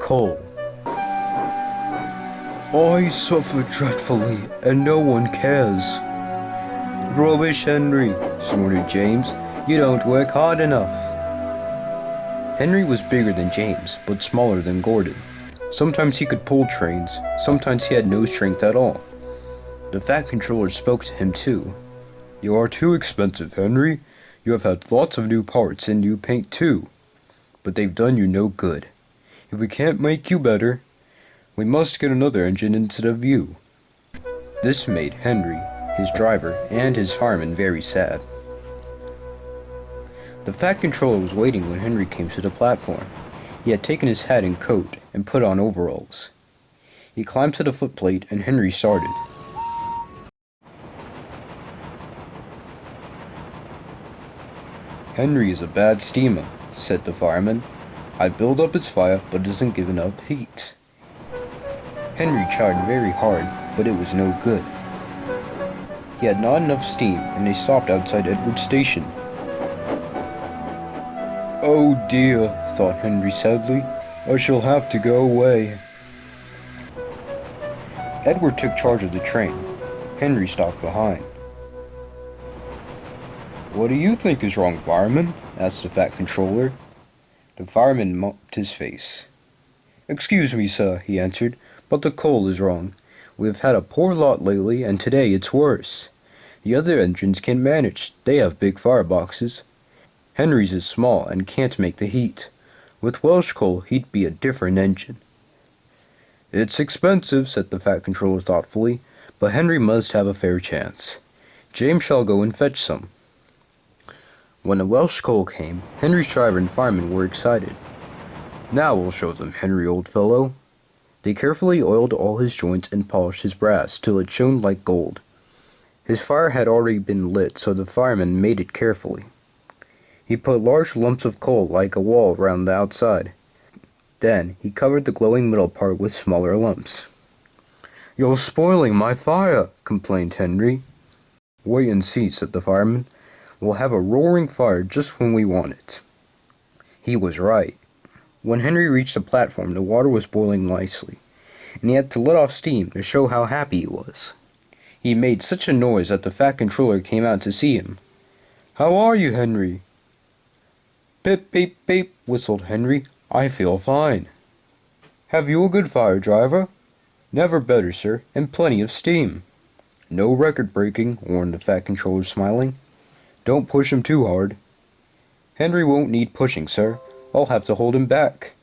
coal. I suffer dreadfully, and no one cares. Rubbish, Henry, snorted James. You don't work hard enough. Henry was bigger than James, but smaller than Gordon. Sometimes he could pull trains, sometimes he had no strength at all. The Fat Controller spoke to him too. You are too expensive, Henry. You have had lots of new parts and new paint too. But they've done you no good. If we can't make you better, we must get another engine instead of you. This made Henry, his driver, and his fireman very sad. The Fat Controller was waiting when Henry came to the platform. He had taken his hat and coat and put on overalls. He climbed to the footplate and Henry started. Henry is a bad steamer, said the fireman. I build up his fire, but doesn't give enough heat. Henry tried very hard, but it was no good. He had not enough steam, and they stopped outside Edward Station. Oh dear, thought Henry sadly. I shall have to go away. Edward took charge of the train. Henry stopped behind. What do you think is wrong, fireman? Asked the Fat Controller. The fireman mopped his face. Excuse me, sir, he answered, but the coal is wrong. We have had a poor lot lately, and today it's worse. The other engines can manage. They have big fireboxes. Henry's is small and can't make the heat. With Welsh coal, he'd be a different engine. It's expensive, said the Fat Controller thoughtfully, but Henry must have a fair chance. James shall go and fetch some. When the Welsh coal came, Henry's driver and fireman were excited. Now we'll show them, Henry, old fellow. They carefully oiled all his joints and polished his brass till it shone like gold. His fire had already been lit, so the fireman made it carefully. He put large lumps of coal like a wall round the outside. Then he covered the glowing middle part with smaller lumps. You're spoiling my fire, complained Henry. Wait and see, said the fireman. We'll have a roaring fire just when we want it. He was right. When Henry reached the platform, the water was boiling nicely, and he had to let off steam to show how happy he was. He made such a noise that the Fat Controller came out to see him. How are you, Henry? Pip, peep, peep, whistled Henry. I feel fine. Have you a good fire, driver? Never better, sir, and plenty of steam. No record breaking, warned the Fat Controller, smiling. Don't push him too hard. Henry won't need pushing, sir. I'll have to hold him back.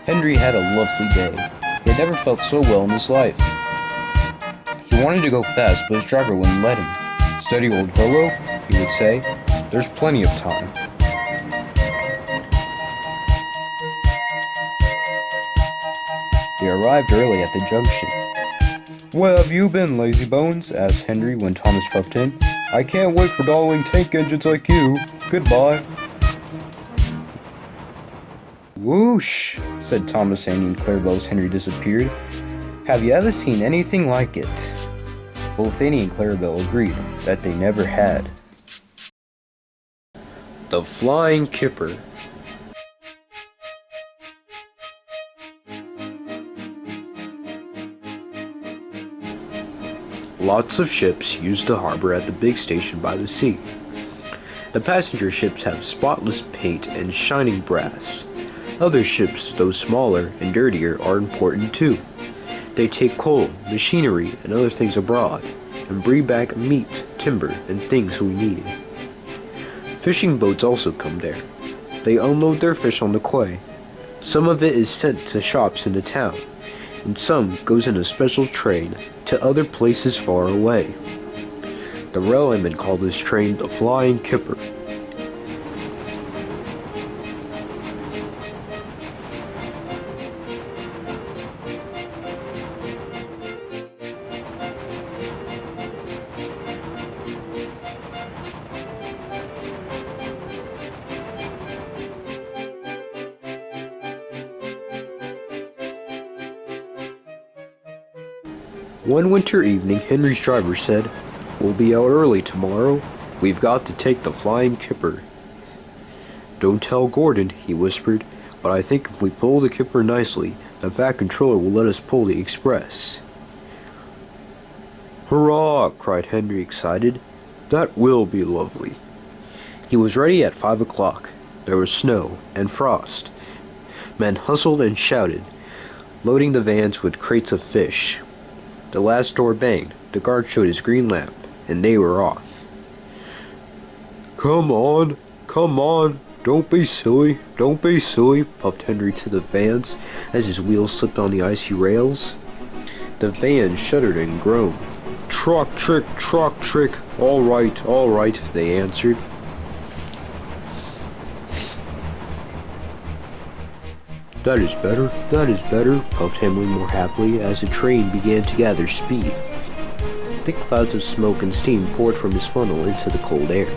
Henry had a lovely day. He had never felt so well in his life. He wanted to go fast, but his driver wouldn't let him. Steady, old fellow, he would say. There's plenty of time. They arrived early at the junction. Where have you been, lazy bones? Asked Henry when Thomas puffed in. I can't wait for darling tank engines like you. Goodbye. Whoosh, said Thomas Andy and Clarabelle as Henry disappeared. Have you ever seen anything like it? Both Annie and Clarabelle agreed that they never had. The Flying Kipper. Lots of ships use the harbor at the big station by the sea. The passenger ships have spotless paint and shining brass. Other ships, though smaller and dirtier, are important too. They take coal, machinery, and other things abroad, and bring back meat, timber, and things we need. Fishing boats also come there. They unload their fish on the quay. Some of it is sent to shops in the town, and some goes in a special train to other places far away. The railwaymen call this train the Flying Kipper. One winter evening, Henry's driver said, "We'll be out early tomorrow. We've got to take the Flying Kipper." "Don't tell Gordon," he whispered, "but I think if we pull the Kipper nicely, the Fat Controller will let us pull the Express." "Hurrah!" cried Henry, excited. "That will be lovely." He was ready at 5 o'clock. There was snow and frost. Men hustled and shouted, loading the vans with crates of fish. The last door banged, the guard showed his green lamp, and they were off. Come on, don't be silly, puffed Henry to the vans as his wheels slipped on the icy rails. The vans shuddered and groaned. Truck trick, all right, they answered. That is better, puffed Henry more happily as the train began to gather speed. Thick clouds of smoke and steam poured from his funnel into the cold air.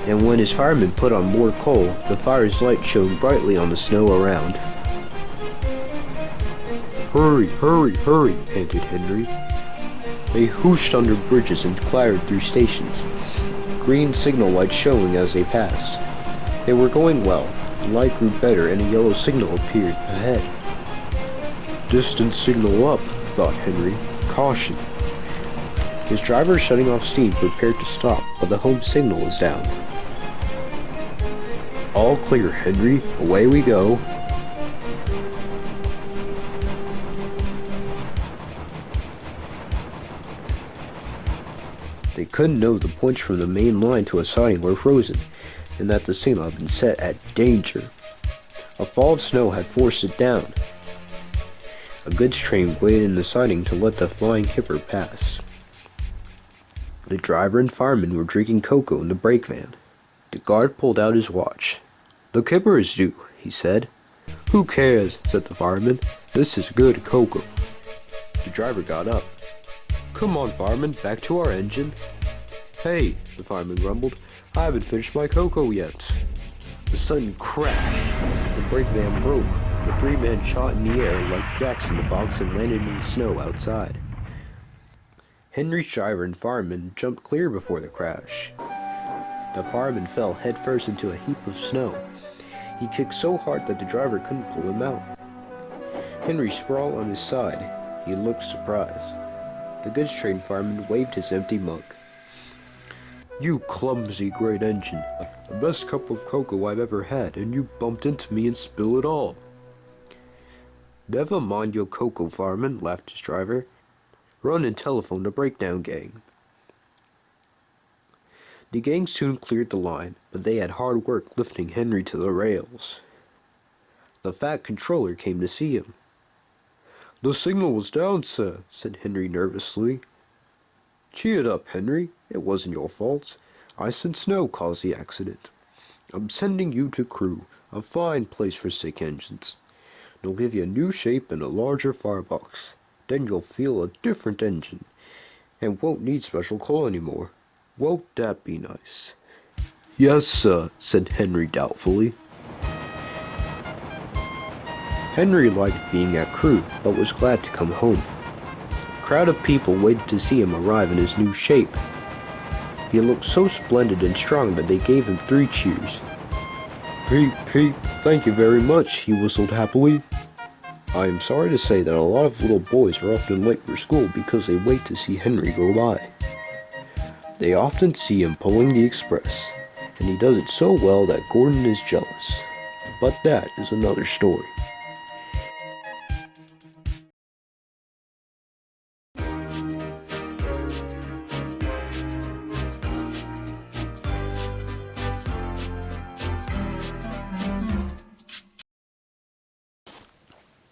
And when his firemen put on more coal, the fire's light shone brightly on the snow around. Hurry, panted Henry. They whooshed under bridges and clattered through stations, green signal lights showing as they passed. They were going well. The light grew better and a yellow signal appeared ahead. Distant signal up, thought Henry. Caution. His driver shutting off steam prepared to stop, but the home signal was down. All clear, Henry. Away we go. They couldn't know the points from the main line to a siding were frozen, and that the signal had been set at danger. A fall of snow had forced it down. A goods train waited in the siding to let the Flying Kipper pass. The driver and fireman were drinking cocoa in the brake van. The guard pulled out his watch. The Kipper is due, he said. Who cares, said the fireman. This is good cocoa. The driver got up. Come on, fireman, back to our engine. Hey, the fireman grumbled. I haven't finished my cocoa yet. The sudden crash. The brake van broke. The three men shot in the air like jacks in the box and landed in the snow outside. Henry's driver and fireman jumped clear before the crash. The fireman fell headfirst into a heap of snow. He kicked so hard that the driver couldn't pull him out. Henry sprawled on his side. He looked surprised. The goods train fireman waved his empty mug. You clumsy great engine. The best cup of cocoa I've ever had, and you bumped into me and spilled it all. Never mind your cocoa, fireman, laughed his driver. Run and telephone the breakdown gang. The gang soon cleared the line, but they had hard work lifting Henry to the rails. The Fat Controller came to see him. The signal was down, sir, said Henry nervously. Cheer up, Henry. It wasn't your fault. Ice and snow caused the accident. I'm sending you to Crew, a fine place for sick engines. They'll give you a new shape and a larger firebox. Then you'll feel a different engine, and won't need special coal anymore. Won't that be nice? Yes, sir, said Henry doubtfully. Henry liked being at Crew, but was glad to come home. A crowd of people waited to see him arrive in his new shape. He looked so splendid and strong that they gave him 3 cheers. Pete, thank you very much, he whistled happily. I am sorry to say that a lot of little boys are often late for school because they wait to see Henry go by. They often see him pulling the express, and he does it so well that Gordon is jealous. But that is another story.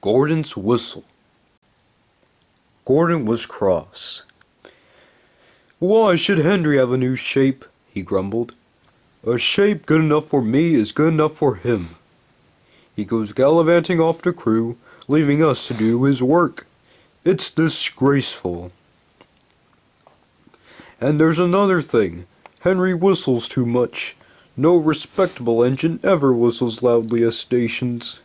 Gordon's whistle. Gordon was cross. Why should Henry have a new shape? He grumbled. A shape good enough for me is good enough for him. He goes gallivanting off to Crew, leaving us to do his work. It's disgraceful. And there's another thing. Henry whistles too much. No respectable engine ever whistles loudly at stations.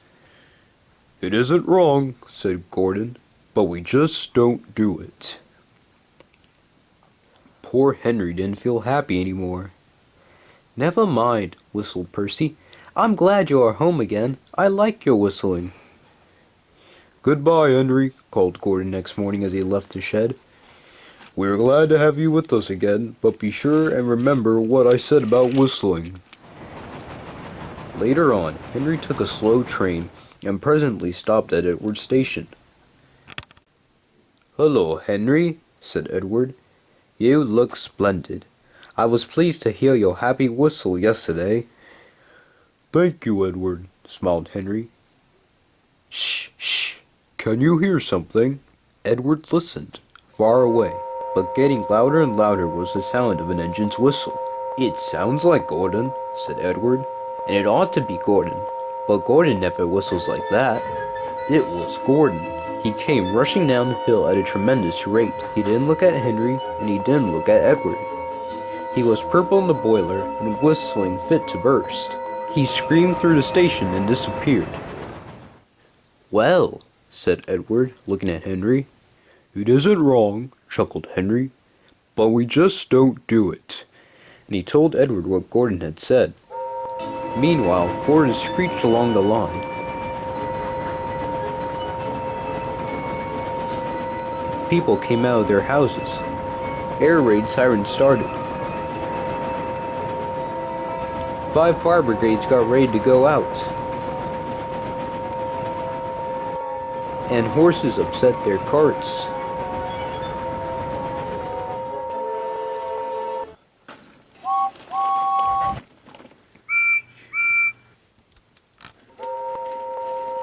It isn't wrong, said Gordon. but we just don't do it. Poor Henry didn't feel happy anymore. Never mind, whistled Percy. I'm glad you are home again. I like your whistling. Goodbye, Henry, called Gordon next morning as he left the shed. We're glad to have you with us again, but be sure and remember what I said about whistling. Later on, Henry took a slow train and presently stopped at Edward's station. "Hello, Henry," said Edward. "You look splendid. I was pleased to hear your happy whistle yesterday." "Thank you, Edward," smiled Henry. "Shh, shh. Can you hear something?" Edward listened, far away, but getting louder and louder was the sound of an engine's whistle. "It sounds like Gordon," said Edward, "and it ought to be Gordon, but Gordon never whistles like that." It was Gordon. He came rushing down the hill at a tremendous rate. He didn't look at Henry, and he didn't look at Edward. He was purple in the boiler and whistling fit to burst. He screamed through the station and disappeared. "Well," said Edward, looking at Henry. "It isn't wrong," chuckled Henry, "but we just don't do it." And he told Edward what Gordon had said. Meanwhile, Gordon screeched along the line. People came out of their houses. Air raid sirens started. 5 fire brigades got ready to go out. And horses upset their carts.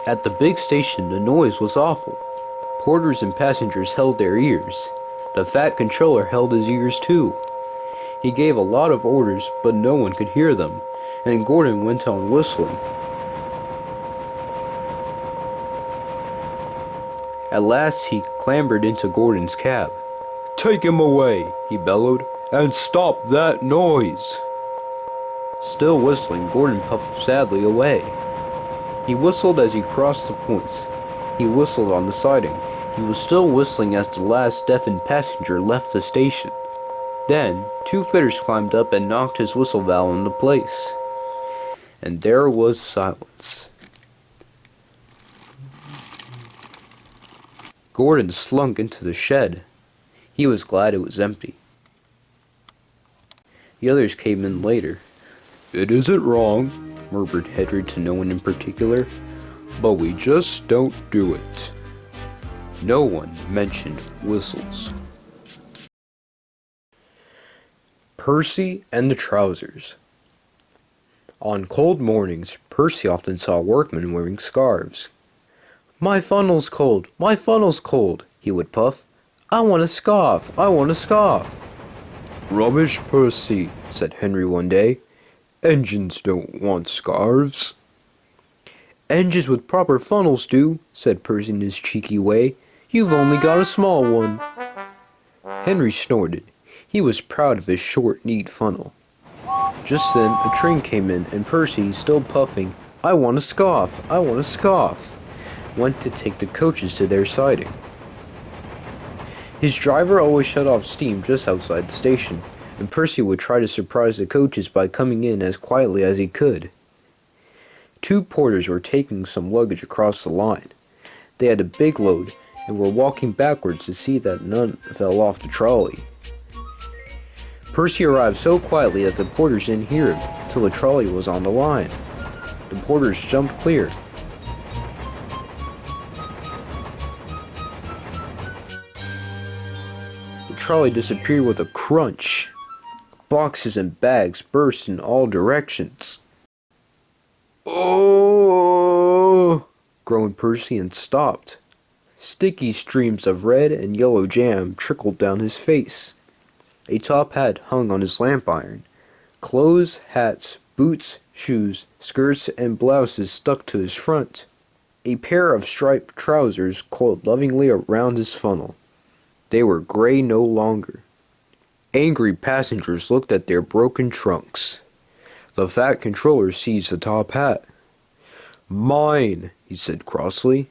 At the big station, the noise was awful. Porters and passengers held their ears. The fat controller held his ears too. He gave a lot of orders, but no one could hear them, and Gordon went on whistling. At last he clambered into Gordon's cab. "Take him away," he bellowed, "and stop that noise." Still whistling, Gordon puffed sadly away. He whistled as he crossed the points. He whistled on the siding. He was still whistling as the last deafened passenger left the station. Then, 2 fitters climbed up and knocked his whistle valve into place. And there was silence. Gordon slunk into the shed. He was glad it was empty. The others came in later. "It isn't wrong," murmured Henry to no one in particular, "but we just don't do it." No one mentioned whistles. Percy and the trousers. On cold mornings, Percy often saw workmen wearing scarves. "My funnel's cold, my funnel's cold," he would puff. "I want a scarf, I want a scarf." "Rubbish, Percy," said Henry one day. "Engines don't want scarves." "Engines with proper funnels do," said Percy in his cheeky way. "You've only got a small one." Henry snorted. He was proud of his short, neat funnel. Just then, a train came in, and Percy, still puffing, "I want a scarf, I want a scarf," went to take the coaches to their siding. His driver always shut off steam just outside the station, and Percy would try to surprise the coaches by coming in as quietly as he could. 2 porters were taking some luggage across the line. They had a big load, and were walking backwards to see that none fell off the trolley. Percy arrived so quietly that the porters didn't hear him till the trolley was on the line. The porters jumped clear. The trolley disappeared with a crunch. Boxes and bags burst in all directions. "Oh!" groaned Percy and stopped. Sticky streams of red and yellow jam trickled down his face. A top hat hung on his lamp iron. Clothes, hats, boots, shoes, skirts, and blouses stuck to his front. A pair of striped trousers coiled lovingly around his funnel. They were gray no longer. Angry passengers looked at their broken trunks. The fat controller seized the top hat. "Mine," he said crossly.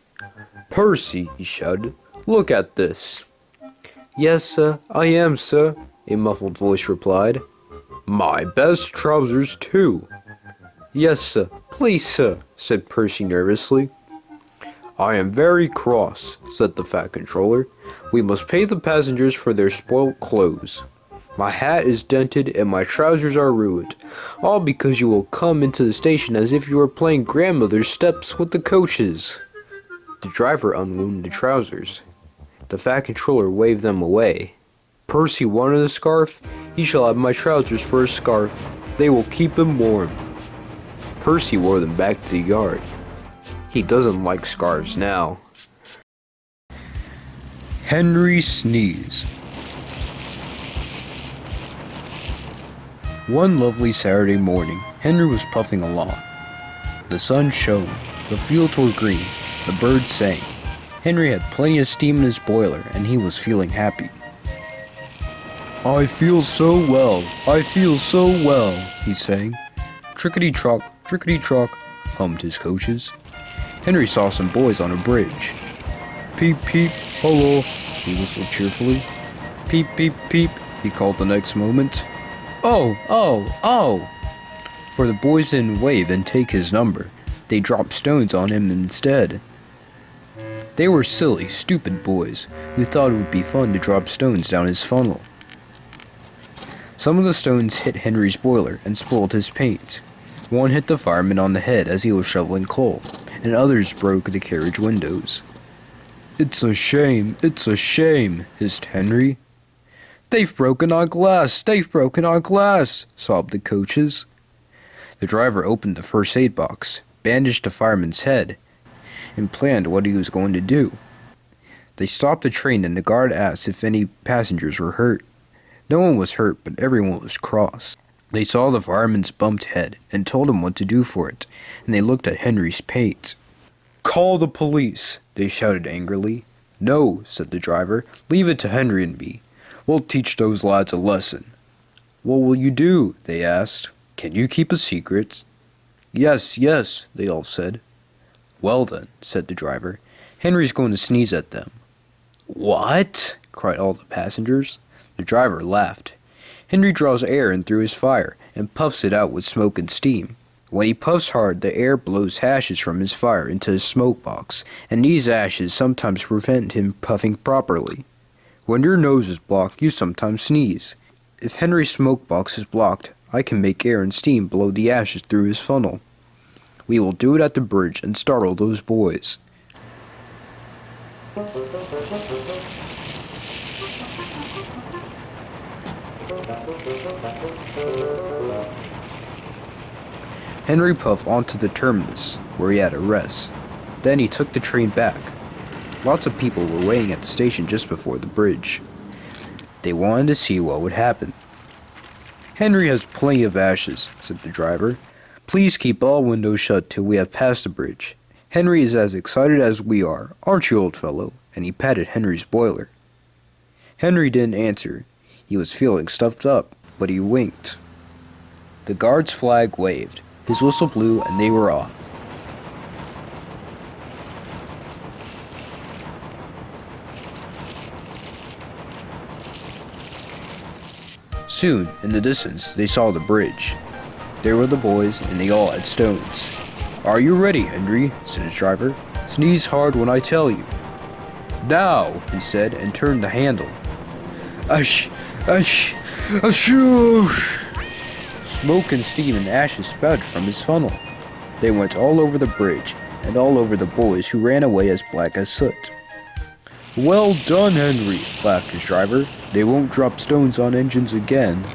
"Percy," he shouted, Look at this." "Yes, sir, I am, sir," a muffled voice replied. "My best trousers, too." "Yes, sir. Please, sir," said Percy nervously. "I am very cross," said the Fat Controller. "We must pay the passengers for their spoilt clothes. My hat is dented and my trousers are ruined, all because you will come into the station as if you were playing grandmother's steps with the coaches." The driver unwound the trousers. The Fat Controller waved them away. "Percy wanted a scarf? He shall have my trousers for a scarf. They will keep him warm." Percy wore them back to the yard. He doesn't like scarves now. Henry sneezed. One lovely Saturday morning, Henry was puffing along. The sun shone, the fields were green, the birds sang. Henry had plenty of steam in his boiler, and he was feeling happy. "I feel so well, I feel so well," he sang. "Trickety-trock, trickety-trock," hummed his coaches. Henry saw some boys on a bridge. "Peep, peep, hello," he whistled cheerfully. "Peep, peep, peep," he called the next moment. "Oh, oh, oh!" For the boys didn't wave and take his number. They dropped stones on him instead. They were silly, stupid boys who thought it would be fun to drop stones down his funnel. Some of the stones hit Henry's boiler and spoiled his paint. One hit the fireman on the head as he was shoveling coal, and others broke the carriage windows. "It's a shame, it's a shame," hissed Henry. "They've broken our glass, they've broken our glass," sobbed the coaches. The driver opened the first aid box, bandaged the fireman's head, and planned what he was going to do. They stopped the train and the guard asked if any passengers were hurt. No one was hurt, but everyone was cross. They saw the fireman's bumped head and told him what to do for it, and they looked at Henry's paint. "Call the police," they shouted angrily. "No," said the driver, "leave it to Henry and me. We'll teach those lads a lesson." "What will you do?" they asked. "Can you keep a secret?" "Yes, yes," they all said. "Well then," said the driver, "Henry's going to sneeze at them." "What?" cried all the passengers. The driver laughed. "Henry draws air in through his fire and puffs it out with smoke and steam. When he puffs hard, the air blows ashes from his fire into his smoke box, and these ashes sometimes prevent him puffing properly. When your nose is blocked, you sometimes sneeze. If Henry's smoke box is blocked, I can make air and steam blow the ashes through his funnel. We will do it at the bridge and startle those boys." Henry puffed onto the terminus, where he had a rest. Then he took the train back. Lots of people were waiting at the station just before the bridge. They wanted to see what would happen. "Henry has plenty of ashes," said the driver. "Please keep all windows shut till we have passed the bridge. Henry is as excited as we are, aren't you, old fellow?" And he patted Henry's boiler. Henry didn't answer. He was feeling stuffed up, but he winked. The guard's flag waved. His whistle blew, and they were off. Soon, in the distance, they saw the bridge. There were the boys, and they all had stones. "Are you ready, Henry?" said his driver. "Sneeze hard when I tell you." "Now," he said, and turned the handle. "Ash, ash, ashoo!" Smoke and steam and ashes spouted from his funnel. They went all over the bridge, and all over the boys, who ran away as black as soot. "Well done, Henry," laughed his driver. "They won't drop stones on engines again.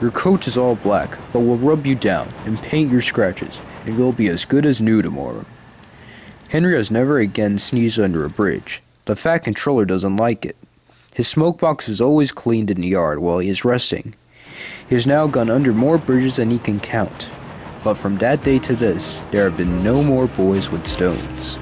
Your coat is all black, but we'll rub you down and paint your scratches, and you'll be as good as new tomorrow." Henry has never again sneezed under a bridge. The Fat Controller doesn't like it. His smoke box is always cleaned in the yard while he is resting. He has now gone under more bridges than he can count. But from that day to this, there have been no more boys with stones.